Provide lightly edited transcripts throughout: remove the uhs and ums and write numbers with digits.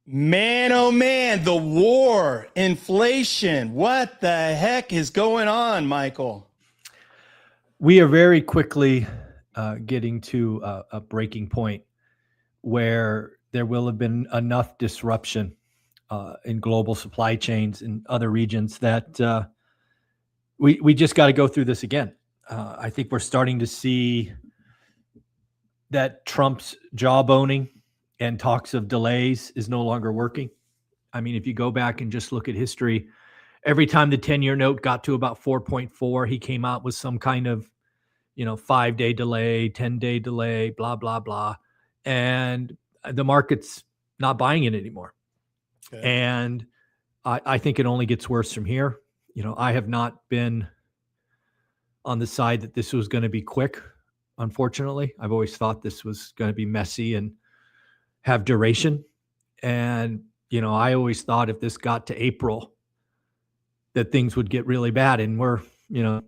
Man, oh man, the war, inflation. What the heck is going on, Michael? We are very quickly getting to a breaking point where there will have been enough disruption in global supply chains in other regions that we just got to go through this again. I think we're starting to see that Trump's jawboning and talks of delays is no longer working. I mean, if you go back and just look at history, every time the 10-year note got to about 4.4, he came out with some kind of 5-day delay, 10-day delay, blah, blah, blah. And the market's not buying it anymore. Okay. And I think it only gets worse from here. I have not been on the side that this was going to be quick, unfortunately. I've always thought this was going to be messy and have duration. And, I always thought if this got to April, that things would get really bad. And we're 4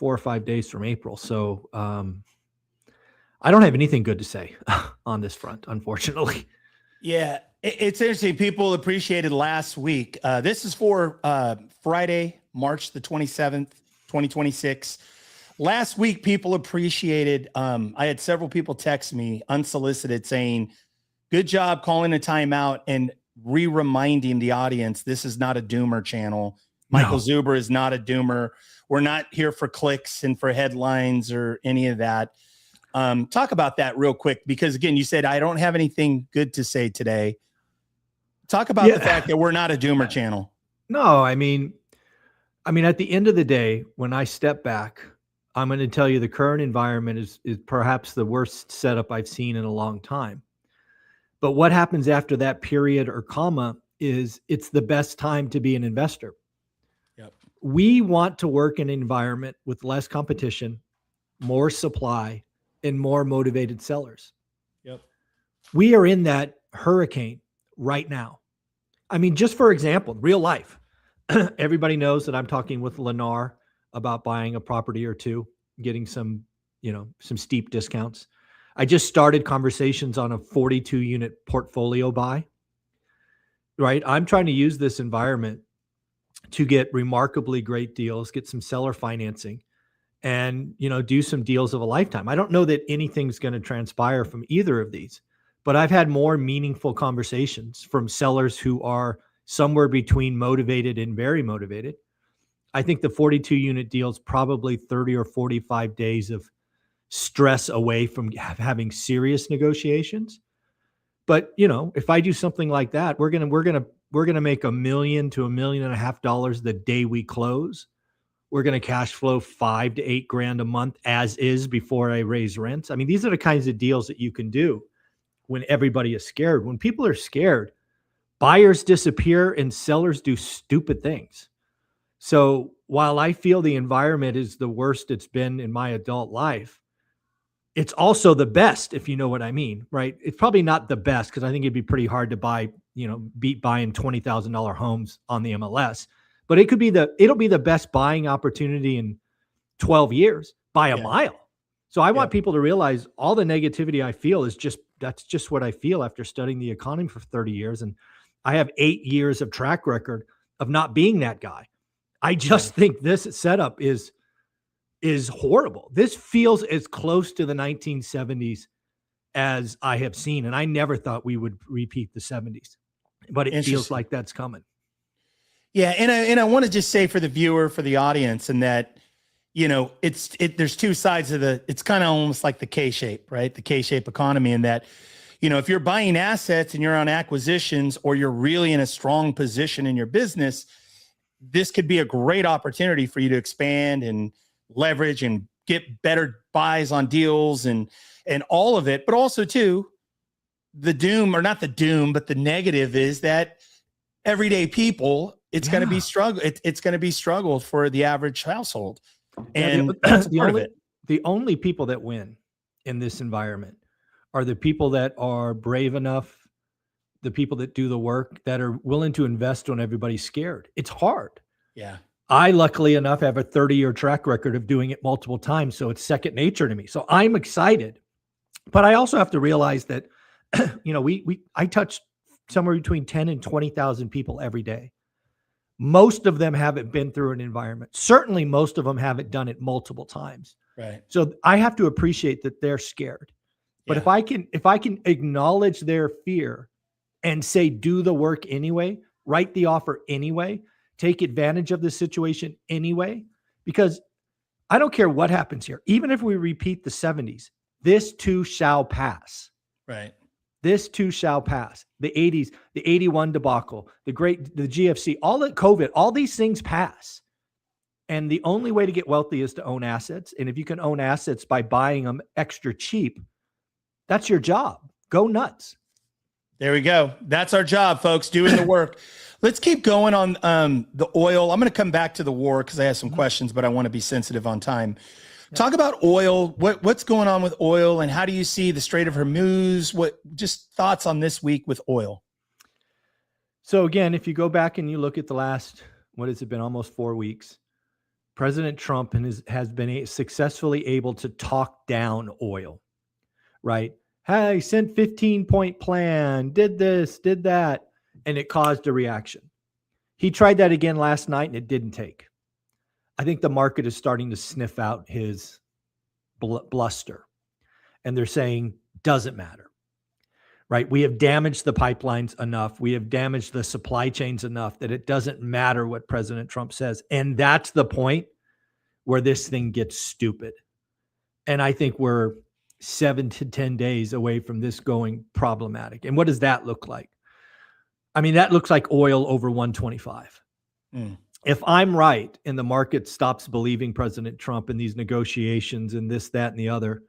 or 5 days from April. So I don't have anything good to say on this front, unfortunately. Yeah, it's interesting. People appreciated last week. This is for Friday, March the 27th, 2026. Last week, people appreciated. I had several people text me unsolicited saying, good job calling a timeout and reminding the audience this is not a doomer channel. Michael Zuber is not a doomer. We're not here for clicks and for headlines or any of that. Talk about that real quick, because again, you said I don't have anything good to say today. Talk about the fact that we're not a doomer channel. No, I mean, at the end of the day, when I step back, I'm going to tell you the current environment is perhaps the worst setup I've seen in a long time. But what happens after that period or comma is it's the best time to be an investor. Yep. We want to work in an environment with less competition, more supply, and more motivated sellers. Yep. We are in that hurricane right now. I mean, just for example, real life, everybody knows that I'm talking with Lennar about buying a property or two, getting some steep discounts. I just started conversations on a 42 unit portfolio buy, right? I'm trying to use this environment to get remarkably great deals, get some seller financing, and do some deals of a lifetime. I don't know that anything's going to transpire from either of these, but I've had more meaningful conversations from sellers who are somewhere between motivated and very motivated. I think the 42 unit deal is probably 30 or 45 days of stress away from having serious negotiations. But if I do something like that, we're gonna make $1 million to $1.5 million the day we close. We're going to cash flow $5,000 to $8,000 a month as is before I raise rents. I mean, these are the kinds of deals that you can do when everybody is scared. When people are scared, buyers disappear and sellers do stupid things. So while I feel the environment is the worst it's been in my adult life, it's also the best, if you know what I mean, right? It's probably not the best because I think it'd be pretty hard to buy, beat buying $20,000 homes on the MLS. But it'll be the best buying opportunity in 12 years by a mile. So I want people to realize all the negativity I feel that's just what I feel after studying the economy for 30 years. And I have 8 years of track record of not being that guy. I just think this setup is horrible. This feels as close to the 1970s as I have seen. And I never thought we would repeat the 70s, but it feels like that's coming. Yeah, and I want to just say for the viewer, for the audience, and that there's two sides of it's kind of almost like the K-shape, right? The K-shape economy, in that if you're buying assets and you're on acquisitions, or you're really in a strong position in your business, this could be a great opportunity for you to expand and leverage and get better buys on deals and all of it. But also too, the doom, or not the doom, but the negative is that everyday people, it's going to be struggle. It's going to be struggle for the average household. And that's part of it. The only people that win in this environment are the people that are brave enough, the people that do the work, that are willing to invest when everybody's scared. It's hard. Yeah. I, luckily enough, have a 30-year track record of doing it multiple times. So it's second nature to me. So I'm excited. But I also have to realize that, I touch somewhere between 10 and 20,000 people every day. Most of them haven't been through an environment. Certainly most of them haven't done it multiple times. Right. So I have to appreciate that they're scared. But Yeah. if I can acknowledge their fear and say, do the work anyway, write the offer anyway, take advantage of the situation anyway, because I don't care what happens here. Even if we repeat the 70s, this too shall pass. Right. This too shall pass. The 80s, the 81 debacle, the GFC, all the COVID, all these things pass. And the only way to get wealthy is to own assets. And if you can own assets by buying them extra cheap, that's your job. Go nuts. There we go. That's our job, folks, doing the work. Let's keep going on the oil. I'm going to come back to the war because I have some questions, but I want to be sensitive on time. Yeah. Talk about oil. What's going on with oil, and how do you see the Strait of Hormuz? Just thoughts on this week with oil? So again, if you go back and you look at the last, what has it been, almost 4 weeks, President Trump has been successfully able to talk down oil, right? Hey, sent 15-point plan, did this, did that, and it caused a reaction. He tried that again last night and it didn't take. I think the market is starting to sniff out his bluster, and they're saying, doesn't matter, right? We have damaged the pipelines enough. We have damaged the supply chains enough that it doesn't matter what President Trump says. And that's the point where this thing gets stupid. And I think we're 7 to 10 days away from this going problematic. And what does that look like? I mean, that looks like oil over 125. If I'm right and the market stops believing President Trump in these negotiations and this, that, and the other,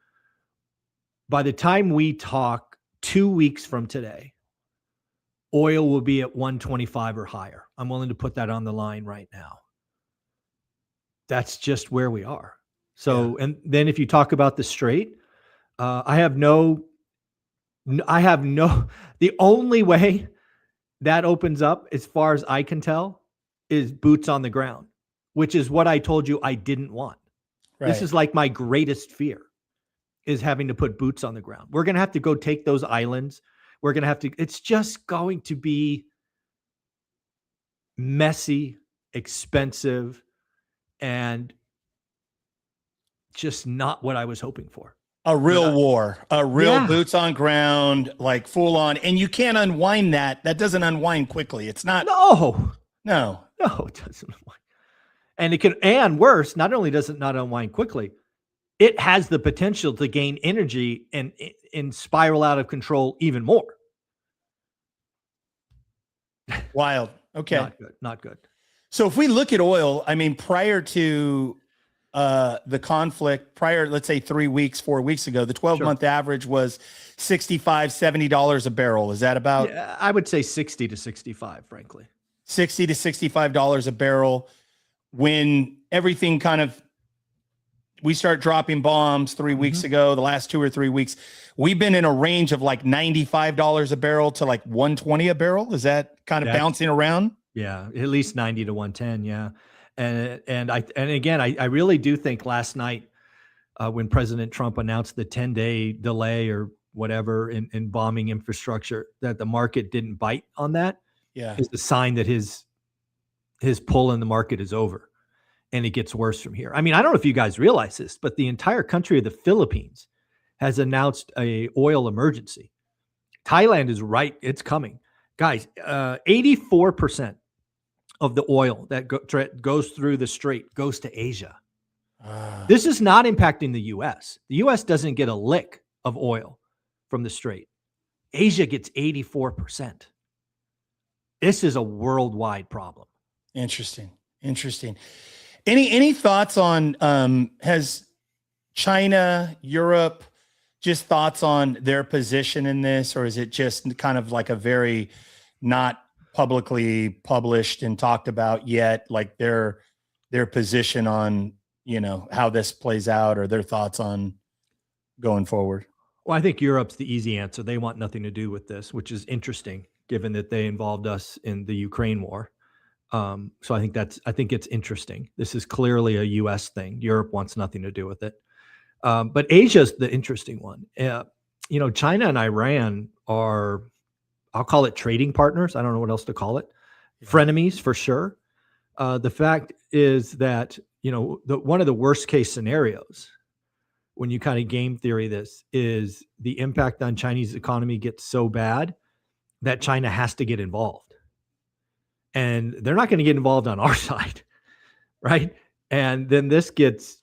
by the time we talk 2 weeks from today, oil will be at 125 or higher. I'm willing to put that on the line right now. That's just where we are. So, yeah. And then if you talk about the Strait, the only way that opens up, as far as I can tell, is boots on the ground, which is what I told you I didn't want. Right. This is like my greatest fear, is having to put boots on the ground. We're going to have to go take those islands. We're going to have to, it's just going to be messy, expensive, and just not what I was hoping for. A real war, a real boots on ground, like full on. And you can't unwind that. That doesn't unwind quickly. It's not. No, it doesn't unwind. And it can, and worse, not only does it not unwind quickly, it has the potential to gain energy and spiral out of control even more. Wild. Okay. Not good. So if we look at oil, I mean, prior to the conflict, let's say 4 weeks ago, the 12-month average was $65, $70 a barrel. Is that about? Yeah, I would say 60 to 65, frankly. $60 to $65 a barrel. When everything we start dropping bombs 3 weeks ago, the last 2 or 3 weeks, we've been in a range of like $95 a barrel to like $120 a barrel. Is that kind of bouncing around? Yeah, at least 90 to 110. Yeah. And again, I really do think last night when President Trump announced the 10-day delay or whatever in bombing infrastructure, that the market didn't bite on that. Yeah, is the sign that his pull in the market is over, and it gets worse from here. I mean, I don't know if you guys realize this, but the entire country of the Philippines has announced a oil emergency. Thailand is right; it's coming, guys. 84% of the oil that goes through the Strait goes to Asia. This is not impacting the U.S. The U.S. doesn't get a lick of oil from the Strait. Asia gets 84%. This is a worldwide problem. Interesting. Any thoughts on has China, Europe, just thoughts on their position in this, or is it just kind of like a very not publicly published and talked about yet, like their position on, how this plays out, or their thoughts on going forward? Well, I think Europe's the easy answer. They want nothing to do with this, which is interesting given that they involved us in the Ukraine war. So I think it's interesting. This is clearly a US thing. Europe wants nothing to do with it. But Asia's the interesting one. China and Iran are I'll call it trading partners. I don't know what else to call it. Yeah. Frenemies for sure. The fact is that, one of the worst case scenarios when you kind of game theory this is the impact on Chinese economy gets so bad that China has to get involved. And they're not going to get involved on our side, right? And then this gets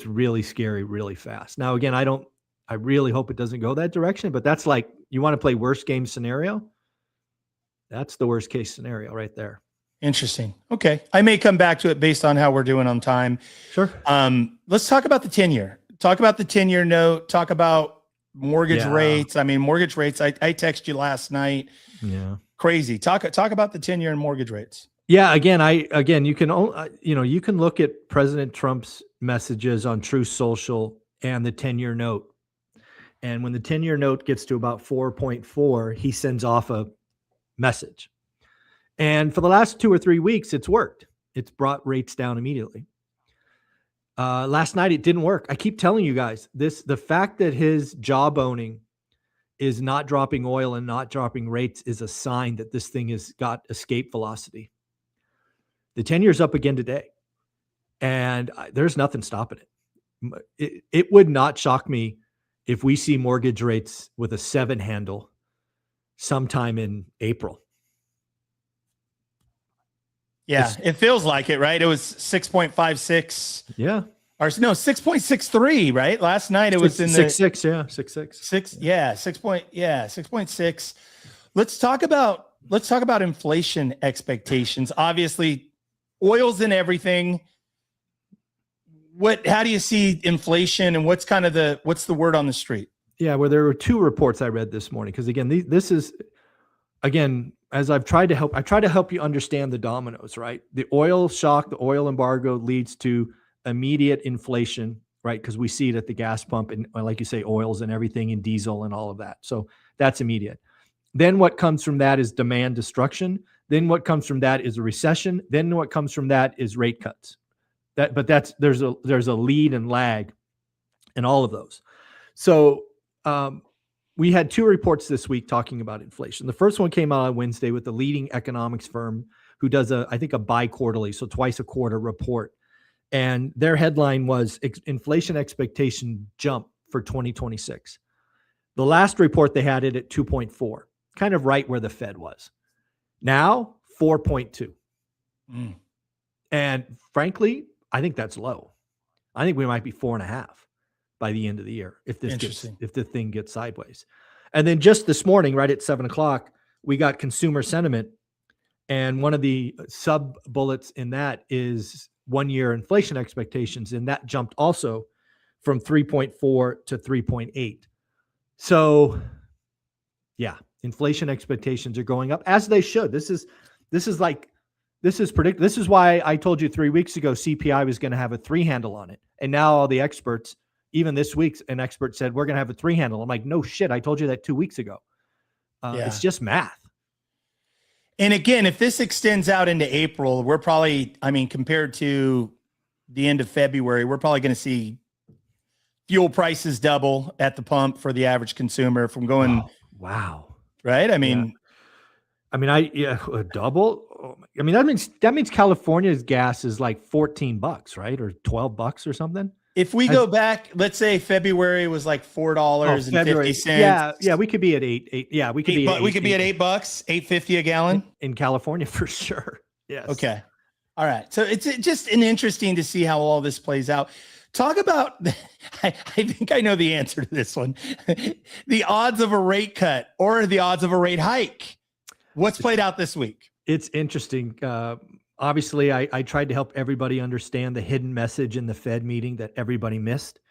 really scary really fast. Now, again, I really hope it doesn't go that direction, but that's like, you want to play worst game scenario? That's the worst case scenario right there. Interesting. Okay. I may come back to it based on how we're doing on time. Sure. Let's talk about the 10-year. Talk about the 10-year note. Talk about mortgage rates. I mean, mortgage rates. I texted you last night. Yeah. Crazy. Talk about the 10-year and mortgage rates. Yeah. Again, you can, you can look at President Trump's messages on Truth Social and the 10-year note. And when the 10-year note gets to about 4.4, he sends off a message. And for the last 2 or 3 weeks, it's worked. It's brought rates down immediately. Last night, it didn't work. I keep telling you guys the fact that his jawboning is not dropping oil and not dropping rates is a sign that this thing has got escape velocity. The 10-year's up again today, and there's nothing stopping it. It would not shock me if we see mortgage rates with a 7 handle sometime in April. Yeah, it feels like it, right? It was 6.56. Yeah. Or no, 6.63, right? Last night it was in the 6.6, yeah, 6.6. 6.6. Let's talk about inflation expectations. Obviously, oil's in everything. How do you see inflation, and what's the word on the street? Yeah, well, there were 2 reports I read this morning, because again, this is, again, as I try to help you understand the dominoes, right? The oil shock, the oil embargo leads to immediate inflation, right? Because we see it at the gas pump, and like you say, oils and everything, and diesel and all of that. So that's immediate. Then what comes from that is demand destruction. Then what comes from that is a recession. Then what comes from that is rate cuts. There's a lead and lag in all of those. So we had 2 reports this week talking about inflation. The first one came out on Wednesday with the leading economics firm who does I think a bi-quarterly, so twice a quarter report. And their headline was inflation expectation jump for 2026. The last report, they had it at 2.4, kind of right where the Fed was. Now 4.2. And frankly, I think that's low. I think we might be 4.5 by the end of the year if the thing gets sideways. And then just this morning, right at 7:00, we got consumer sentiment, and one of the sub bullets in that is 1-year inflation expectations, and that jumped also from 3.4 to 3.8. So, yeah, inflation expectations are going up, as they should. This is predicted. This is why I told you 3 weeks ago CPI was going to have a 3 handle on it, and now all the experts. Even this week, an expert said, we're going to have a 3 handle. I'm like, no shit. I told you that 2 weeks ago. It's just math. And again, if this extends out into April, we're probably, compared to the end of February, we're probably going to see fuel prices double at the pump for the average consumer from going. Wow. Right. Double. That means California's gas is like $14, right? Or $12 or something. If we go back, let's say February was like $4.50. Yeah, we could be at $8. Yeah, we could be. We could be at $8, $8.50 a gallon in California for sure. Yes. Okay. All right. So it's just interesting to see how all this plays out. Talk about. I think I know the answer to this one. The odds of a rate cut or the odds of a rate hike. What's played out this week? It's interesting. Obviously, I tried to help everybody understand the hidden message in the Fed meeting that everybody missed.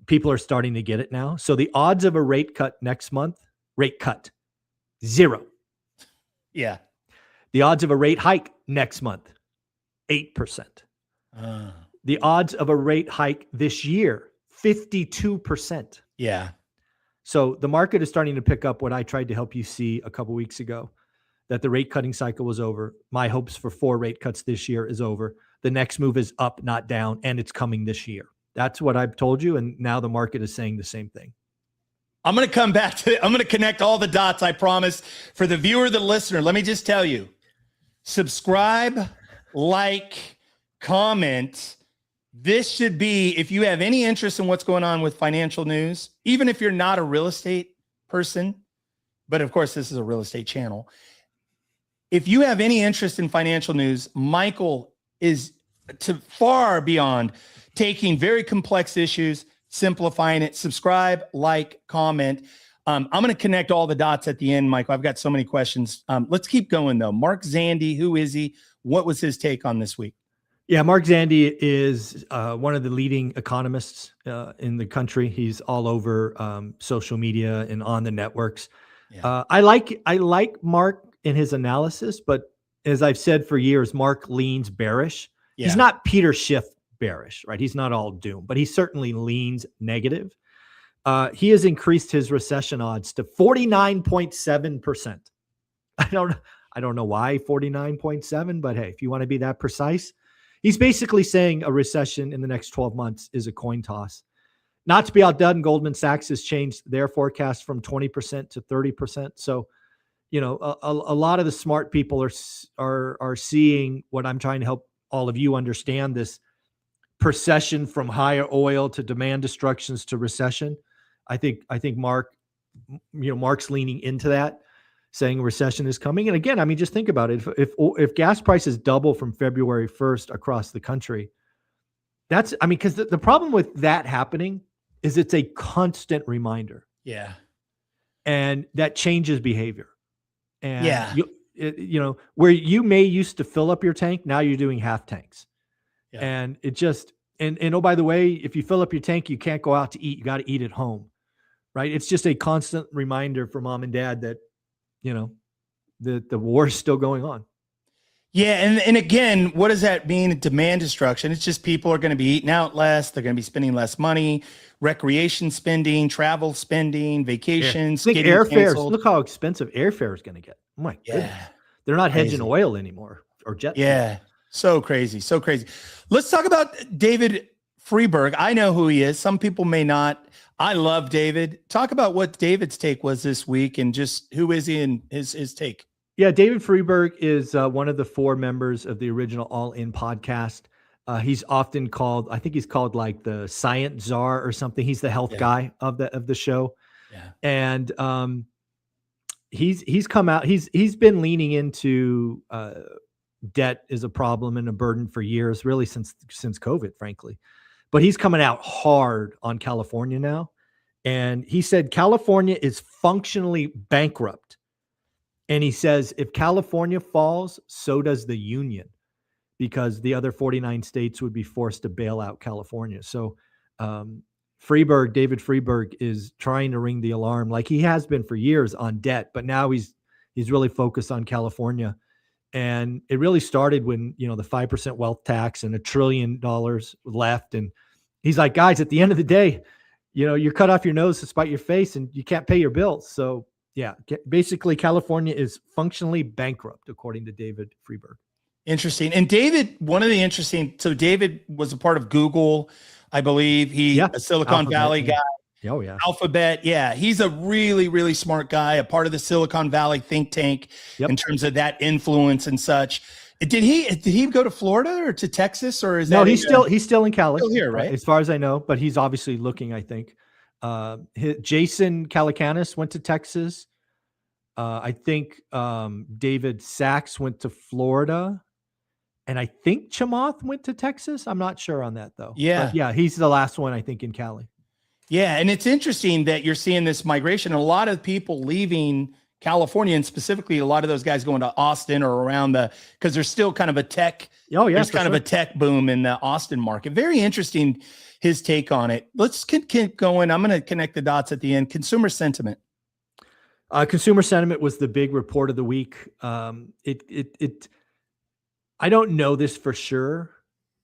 People are starting to get it now. So the odds of a rate cut next month, 0. Yeah. The odds of a rate hike next month, 8%. The odds of a rate hike this year, 52%. Yeah. So the market is starting to pick up what I tried to help you see a couple weeks ago. That the rate cutting cycle was over. My hopes for 4 rate cuts this year is over. The next move is up, not down, and it's coming this year. That's what I've told you, and now the market is saying the same thing. I'm going to come back to, I'm going to connect all the dots, I promise. For the viewer, the listener, let me just tell you, subscribe, like, comment. This should be, if you have any interest in what's going on with financial news, even if you're not a real estate person, but of course, this is a real estate channel. If you have any interest in financial news, Michael is to far beyond taking very complex issues, simplifying it. Subscribe, like, comment. I'm going to connect all the dots at the end, Michael. I've got so many questions. Let's keep going, though. Mark Zandi, who is he? What was his take on this week? Yeah, Mark Zandi is one of the leading economists in the country. He's all over social media and on the networks. Yeah. I like Mark in his analysis, but as I've said for years, Mark leans bearish. Yeah. He's not Peter Schiff bearish, right? He's not all doom, but he certainly leans negative. He has increased his recession odds to 49.7%. I don't know why 49.7, but hey, if you want to be that precise, he's basically saying a recession in the next 12 months is a coin toss. Not to be outdone, Goldman Sachs has changed their forecast from 20% to 30%. So, you know, a lot of the smart people are seeing what I'm trying to help all of you understand, this procession from higher oil to demand destructions to recession. I think Mark's leaning into that, saying a recession is coming. And again, I mean, just think about it. If gas prices double from February 1st across the country, because the problem with that happening is it's a constant reminder. Yeah. And that changes behavior. And where you may used to fill up your tank, now you're doing half tanks. Yeah. And it just, and oh, by the way, if you fill up your tank, you can't go out to eat. You got to eat at home, right? It's just a constant reminder for mom and dad that, the war is still going on. Yeah. And again, what does that mean? Demand destruction. It's just people are going to be eating out less. They're going to be spending less money, recreation spending, travel spending, vacations. Think airfares. Look how expensive airfare is going to get. Oh my goodness. They're not hedging oil anymore or jet fuel. Yeah. So crazy. So crazy. Let's talk about David Friedberg. I know who he is. Some people may not. I love David. Talk about what David's take was this week and just who is he and his take. Yeah, David Friedberg is one of the 4 members of the original All In podcast. He's often called, I think he's called like the science czar or something. He's the health guy of the show. Yeah. And he's come out, he's been leaning into debt is a problem and a burden for years, really since COVID, frankly. But he's coming out hard on California now. And he said California is functionally bankrupt. And he says, if California falls, so does the union, because the other 49 states would be forced to bail out California. So David Friedberg is trying to ring the alarm like he has been for years on debt, but now he's really focused on California. And it really started when, the 5% wealth tax and $1 trillion left. And he's like, guys, at the end of the day, you're cut off your nose to spite your face and you can't pay your bills. So yeah, basically California is functionally bankrupt, according to David Friedberg. Interesting. And David, so David was a part of Google, I believe. A Silicon Valley guy. Oh yeah. Alphabet. Yeah. He's a really, really smart guy, a part of the Silicon Valley think tank in terms of that influence and such. Did he go to Florida or to Texas, or is that? No, he's still in Cali. Still here, right? As far as I know, but he's obviously looking, I think. Jason Calacanis went to Texas. I think David Sachs went to Florida, and I think Chamath went to Texas. I'm not sure on that though. Yeah, but yeah, he's the last one I think in Cali. Yeah, and it's interesting that you're seeing this migration. A lot of people leaving California, and specifically a lot of those guys going to Austin or around because there's still kind of a tech. Oh yeah, there's kind of a tech boom in the Austin market. Very interesting. His take on it. Let's keep going. I'm going to connect the dots at the end. Consumer sentiment. Consumer sentiment was the big report of the week. I don't know this for sure,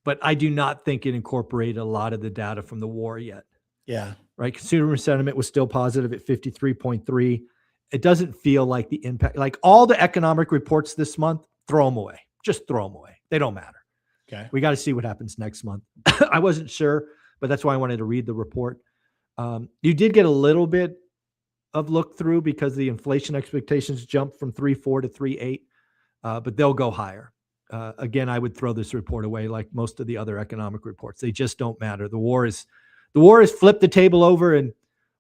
but I do not think it incorporated a lot of the data from the war yet. Yeah. Right. Consumer sentiment was still positive at 53.3. It doesn't feel like the impact, like all the economic reports this month, throw them away. Just throw them away. They don't matter. Okay. We got to see what happens next month. I wasn't sure, but that's why I wanted to read the report. You did get a little bit of look through because the inflation expectations jumped from 3.4 to 3.8, but they'll go higher. Again, I would throw this report away like most of the other economic reports. They just don't matter. The war has flipped the table over, and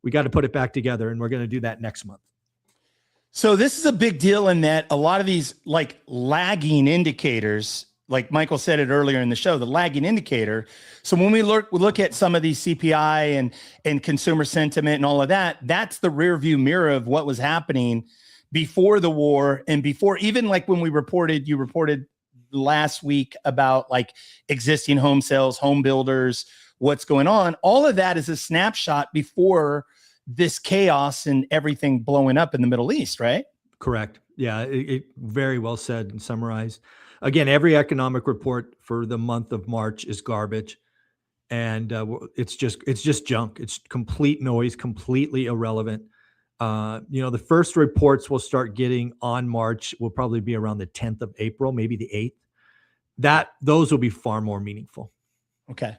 we got to put it back together, and we're going to do that next month. So this is a big deal in that a lot of these like lagging indicators, like Michael said it earlier in the show, the lagging indicator. So when we look at some of these CPI and consumer sentiment and all of that, that's the rear view mirror of what was happening before the war and before, even like when you reported last week about like existing home sales, home builders, what's going on. All of that is a snapshot before this chaos and everything blowing up in the Middle East, right? Correct. Yeah, it very well said and summarized. Again, every economic report for the month of March is garbage, and it's just junk. It's complete noise, completely irrelevant. The first reports we'll start getting on March will probably be around the 10th of April, maybe the 8th. Those will be far more meaningful. Okay.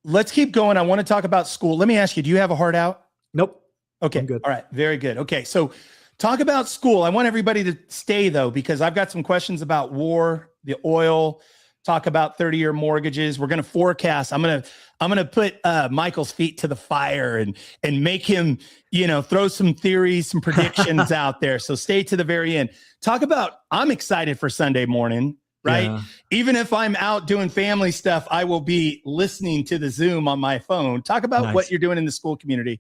Let's keep going. I want to talk about school. Let me ask you, do you have a heart out? Nope. Okay. I'm good. All right. Very good. Okay. So talk about school. I want everybody to stay though, because I've got some questions about war, the oil, talk about 30-year mortgages. We're going to forecast. I'm going to put Michael's feet to the fire and make him, throw some theories, some predictions out there. So stay to the very end. Talk about, I'm excited for Sunday morning, right? Yeah. Even if I'm out doing family stuff, I will be listening to the Zoom on my phone. Talk about what you're doing in the school community.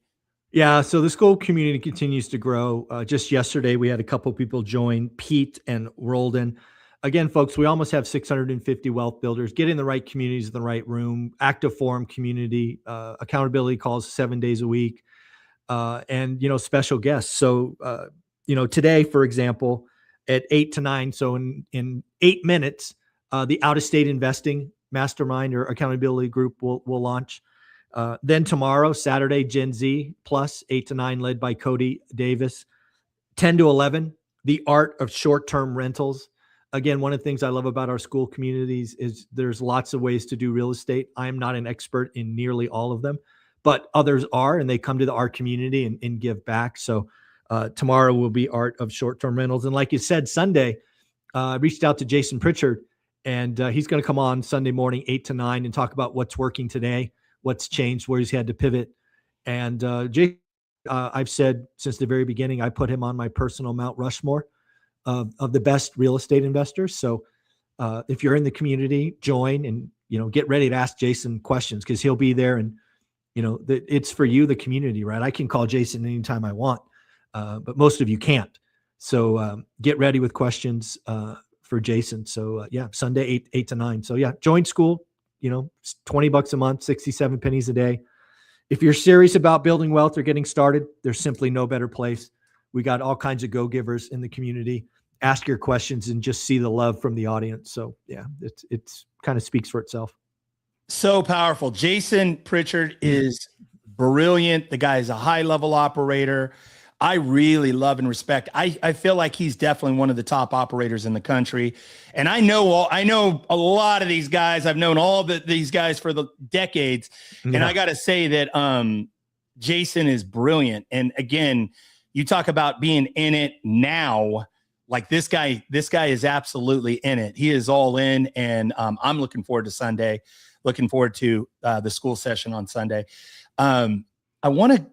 Yeah, so the school community continues to grow. Just yesterday, we had a couple of people join, Pete and Roldan. Again, folks, we almost have 650 wealth builders. Get in the right communities in the right room. Active forum community, accountability calls 7 days a week, and special guests. So today, for example, at 8 to 9, so in 8 minutes, the out-of-state investing mastermind or accountability group will launch. Then tomorrow, Saturday, Gen Z plus 8 to 9, led by Cody Davis. 10 to 11, the art of short-term rentals. Again, one of the things I love about our school communities is there's lots of ways to do real estate. I am not an expert in nearly all of them, but others are, and they come to our community and give back. So tomorrow will be art of short-term rentals. And like you said, Sunday, I reached out to Jason Pritchard, and he's going to come on Sunday morning, 8 to 9, and talk about what's working today, what's changed, where he's had to pivot. And Jake, I've said since the very beginning, I put him on my personal Mount Rushmore of the best real estate investors. So if you're in the community, join and, get ready to ask Jason questions, because he'll be there. And, it's for you, the community, right? I can call Jason anytime I want, but most of you can't. So get ready with questions for Jason. So Sunday, 8 to 9. So join school. $20 a month, 67 pennies a day. If you're serious about building wealth or getting started, there's simply no better place. We got all kinds of go-givers in the community. Ask your questions and just see the love from the audience. So it's kind of speaks for itself. So powerful. Jason Pritchard is brilliant. The guy is a high-level operator. I really love and respect. I feel like he's definitely one of the top operators in the country. And I know a lot of these guys. I've known all these guys for the decades. Yeah. And I got to say that Jason is brilliant. And again, you talk about being in it now. Like this guy is absolutely in it. He is all in. And I'm looking forward to Sunday, looking forward to the school session on Sunday. I want to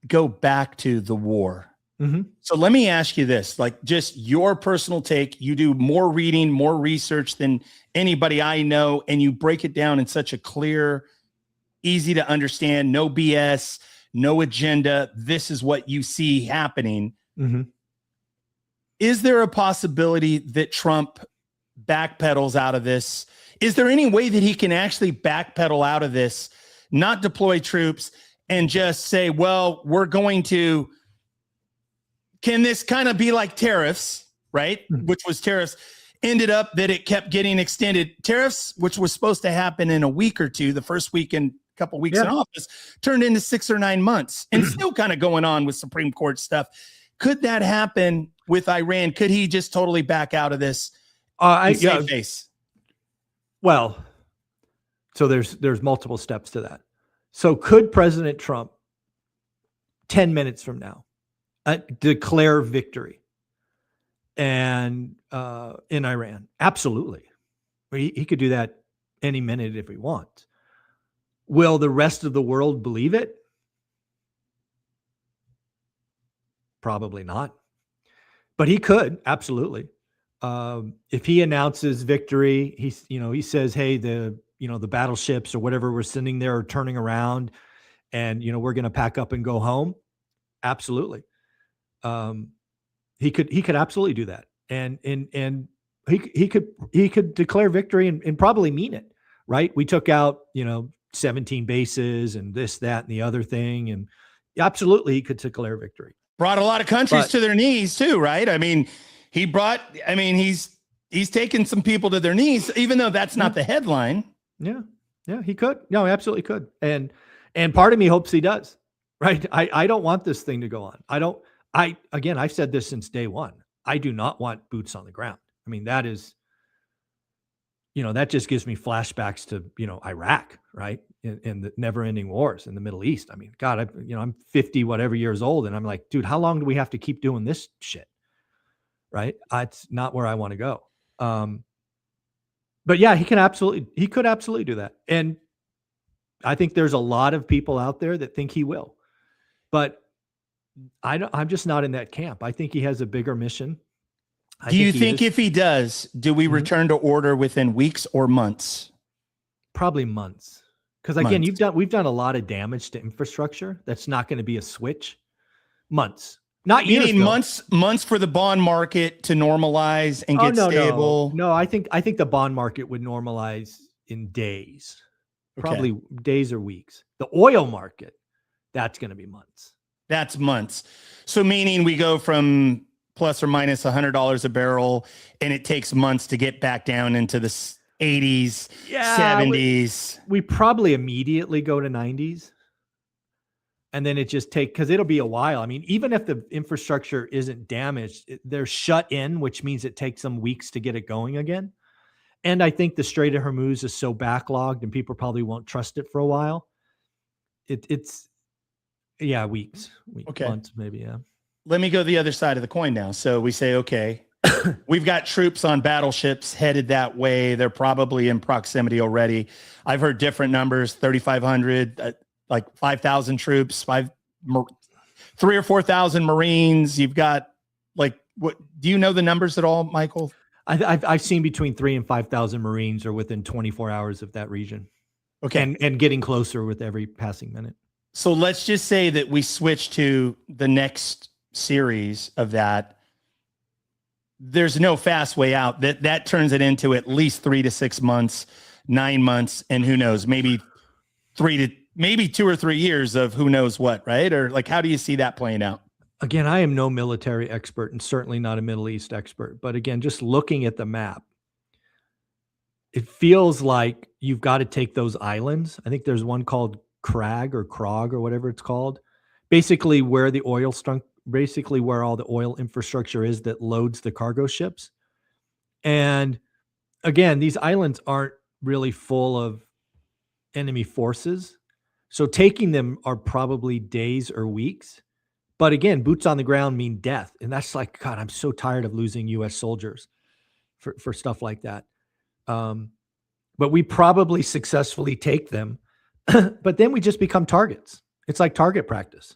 go back to the war. Mm-hmm. So let me ask you this, like just your personal take. You do more reading, more research than anybody I know, and you break it down in such a clear, easy to understand, no BS, no agenda. This is what you see happening. Mm-hmm. Is there a possibility that Trump backpedals out of this? Is there any way that he can actually backpedal out of this, not deploy troops, and just say, well, we're going to, can this kind of be like tariffs, right? Mm-hmm. Which was tariffs, ended up that it kept getting extended. Tariffs, which was supposed to happen in a week or two, the first week and a couple weeks in office, turned into 6 or 9 months and still kind of going on with Supreme Court stuff. Could that happen with Iran? Could he just totally back out of this? Save face? Well, so there's multiple steps to that. So could President Trump 10 minutes from now declare victory and in Iran. Absolutely. He could do that any minute if he wants. Will the rest of the world believe it? Probably not. But he could, absolutely. If he announces victory, he says, hey, the battleships or whatever we're sending there are turning around and, we're going to pack up and go home. Absolutely. He could absolutely do that. And he could declare victory and probably mean it, right? We took out, 17 bases and this, that, and the other thing. And absolutely he could declare victory. Brought a lot of countries to their knees too, right? I mean, he's taken some people to their knees, even though that's not the headline. Yeah. Yeah, he could. No, absolutely could. And part of me hopes he does, right? I don't want this thing to go on. Again, I've said this since day one. I do not want boots on the ground. I mean, that is, that just gives me flashbacks to, Iraq, right? In the never ending wars in the Middle East. I mean, God, I'm 50 whatever years old. And I'm like, dude, how long do we have to keep doing this shit? Right. It's not where I want to go. But yeah, he could absolutely do that. And I think there's a lot of people out there that think he will, but I'm just not in that camp. I think he has a bigger mission. Do you think if he does, do we return to order within weeks or months? Probably months. Because again, we've done a lot of damage to infrastructure. That's not going to be a switch. Months, not years. You need months for the bond market to normalize and get stable. No, I think the bond market would normalize in days, probably days or weeks. The oil market, that's going to be months. That's months. So meaning we go from plus or minus $100 a barrel, and it takes months to get back down into the 80s, 70s. We probably immediately go to 90s. And then it just because it'll be a while. I mean, even if the infrastructure isn't damaged, they're shut in, which means it takes them weeks to get it going again. And I think the Strait of Hormuz is so backlogged and people probably won't trust it for a while. It's weeks, months, maybe. Yeah. Let me go the other side of the coin now. So we say, okay, we've got troops on battleships headed that way. They're probably in proximity already. I've heard different numbers, 3,500, like 5,000 troops, 3,000 or 4,000 Marines. You've got what do you know the numbers at all, Michael? I've seen between 3,000 and 5,000 Marines are within 24 hours of that region. Okay. And getting closer with every passing minute. So let's just say that we switch to the next series of that. There's no fast way out. That turns it into at least 3 to 6 months, 9 months, and who knows, maybe 2 or 3 years of who knows what, right? Or how do you see that playing out? Again, I am no military expert and certainly not a Middle East expert. But again, just looking at the map, it feels like you've got to take those islands. I think there's one called Krag or whatever it's called. Basically where where all the oil infrastructure is that loads the cargo ships. And again, these islands aren't really full of enemy forces. So taking them are probably days or weeks. But again, boots on the ground mean death. And that's God, I'm so tired of losing US soldiers for stuff like that. But we probably successfully take them, but then we just become targets. It's like target practice,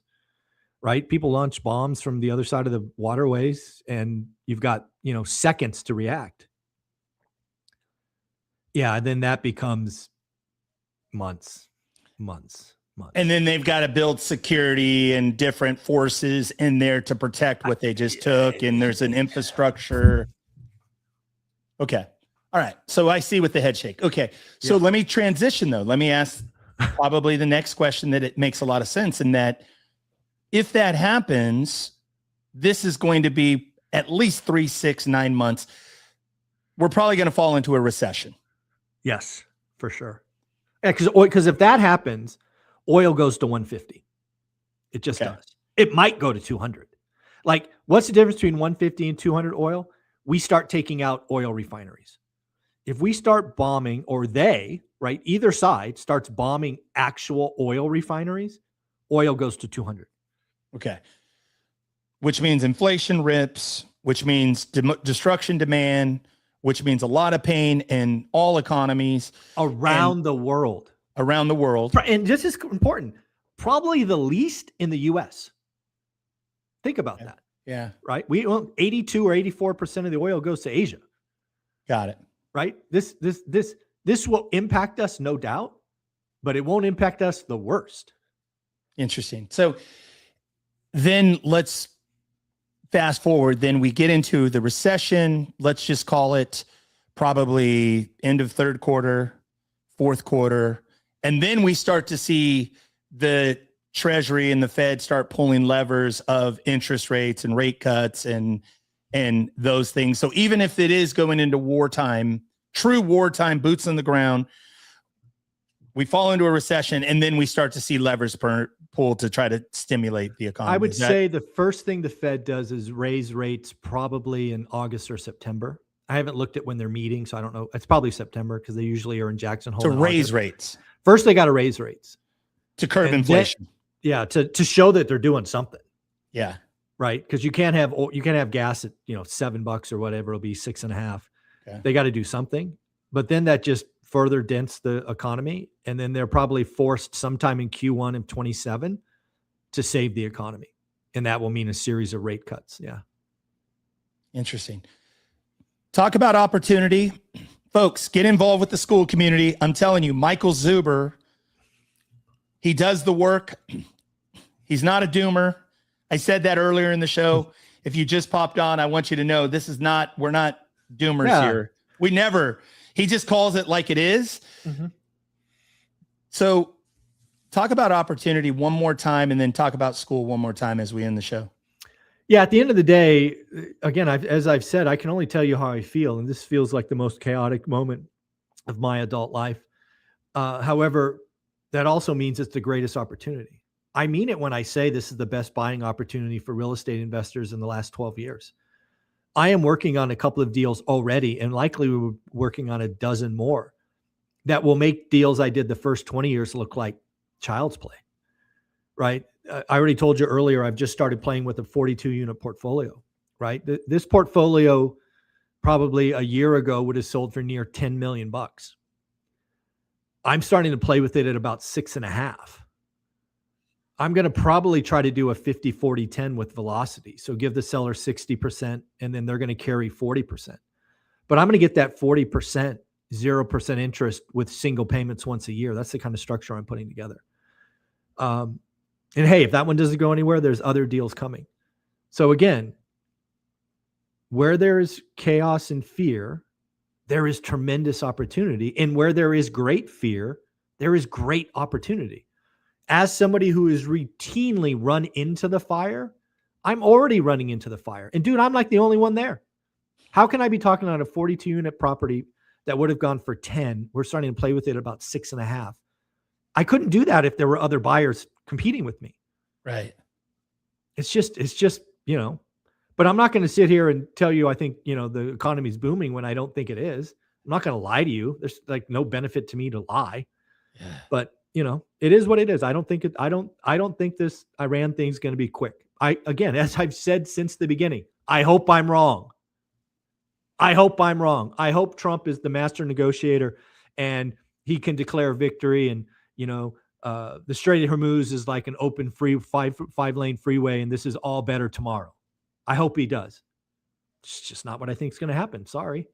right? People launch bombs from the other side of the waterways and you've got, seconds to react. Yeah. And then that becomes months. And then they've got to build security and different forces in there to protect what they just took. And there's an infrastructure. Okay. All right. So I see with the head shake. Okay. So let me transition though. Let me ask probably the next question that it makes a lot of sense in that if that happens, this is going to be at least 3, 6, 9 months. We're probably going to fall into a recession. Yes, for sure. Yeah, because if that happens, oil goes to 150. It just does. It might go to 200. What's the difference between 150 and 200 oil? We start taking out oil refineries. If we start bombing, or either side starts bombing actual oil refineries, oil goes to 200. Okay. which means inflation rips, which means destruction demand, which means a lot of pain in all economies around the world. Around the world. And this is important, probably the least in the US. Think about that. Yeah. Right? 82 or 84% of the oil goes to Asia. Got it. Right? This will impact us, no doubt, but it won't impact us the worst. Interesting. So then let's fast forward. Then we get into the recession. Let's just call it probably end of third quarter, fourth quarter. And then we start to see the Treasury and the Fed start pulling levers of interest rates and rate cuts and those things. So even if it is going into wartime, true wartime, boots on the ground, we fall into a recession, and then we start to see levers pull to try to stimulate the economy. I would say the first thing the Fed does is raise rates probably in August or September. I haven't looked at when they're meeting, so I don't know. It's probably September because they usually are in Jackson Hole. To raise rates. First, they got to raise rates. To curb inflation. To show that they're doing something. Yeah. Right. Because you can't have gas at $7 or whatever. It'll be $6.50. Okay. They got to do something. But then that just further dents the economy. And then they're probably forced sometime in Q1 of 27 to save the economy. And that will mean a series of rate cuts. Yeah. Interesting. Talk about opportunity. Folks, get involved with the school community. I'm telling you, Michael Zuber, he does the work. He's not a doomer. I said that earlier in the show. If you just popped on, I want you to know we're not doomers here. He just calls it like it is. Mm-hmm. So talk about opportunity one more time and then talk about school one more time as we end the show. Yeah, at the end of the day, again, as I've said, I can only tell you how I feel, and this feels like the most chaotic moment of my adult life. However, that also means it's the greatest opportunity. I mean it when I say this is the best buying opportunity for real estate investors in the last 12 years. I am working on a couple of deals already, and likely we're working on a dozen more that will make deals I did the first 20 years look like child's play, right? I already told you earlier, I've just started playing with a 42-unit portfolio, right? This portfolio probably a year ago would have sold for near $10 million. I'm starting to play with it at about 6.5. I'm going to probably try to do a 50-40-10 with velocity. So give the seller 60% and then they're going to carry 40%. But I'm going to get that 40%, 0% interest with single payments once a year. That's the kind of structure I'm putting together. And hey, if that one doesn't go anywhere, there's other deals coming. So again, where there is chaos and fear, there is tremendous opportunity. And where there is great fear, there is great opportunity. As somebody who is routinely run into the fire, I'm already running into the fire. And dude, I'm like the only one there. How can I be talking on a 42-unit property that would have gone for 10? We're starting to play with it about 6.5. I couldn't do that if there were other buyers competing with me. Right. It's just, but I'm not going to sit here and tell you, I think, the economy's booming when I don't think it is. I'm not going to lie to you. There's like no benefit to me to lie, but it is what it is. I don't think this Iran thing's going to be quick. Again, as I've said since the beginning, I hope I'm wrong. I hope Trump is the master negotiator and he can declare victory. And, the Strait of Hormuz is like an open five-lane freeway. And this is all better tomorrow. I hope he does. It's just not what I think is going to happen. Sorry.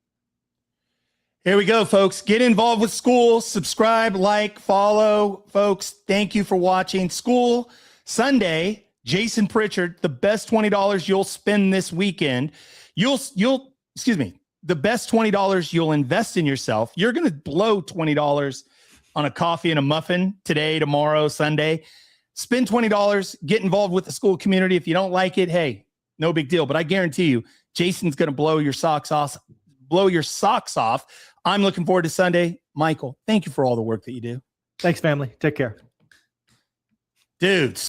Here we go, folks. Get involved with School. Subscribe, like, follow, folks. Thank you for watching. School Sunday. Jason Pritchard, the best $20 you'll spend this weekend. The best $20 you'll invest in yourself. You're going to blow $20 on a coffee and a muffin today, tomorrow, Sunday. Spend $20. Get involved with the school community. If you don't like it, hey, no big deal. But I guarantee you, Jason's going to blow your socks off. I'm looking forward to Sunday. Michael, thank you for all the work that you do. Thanks, family. Take care. Dudes.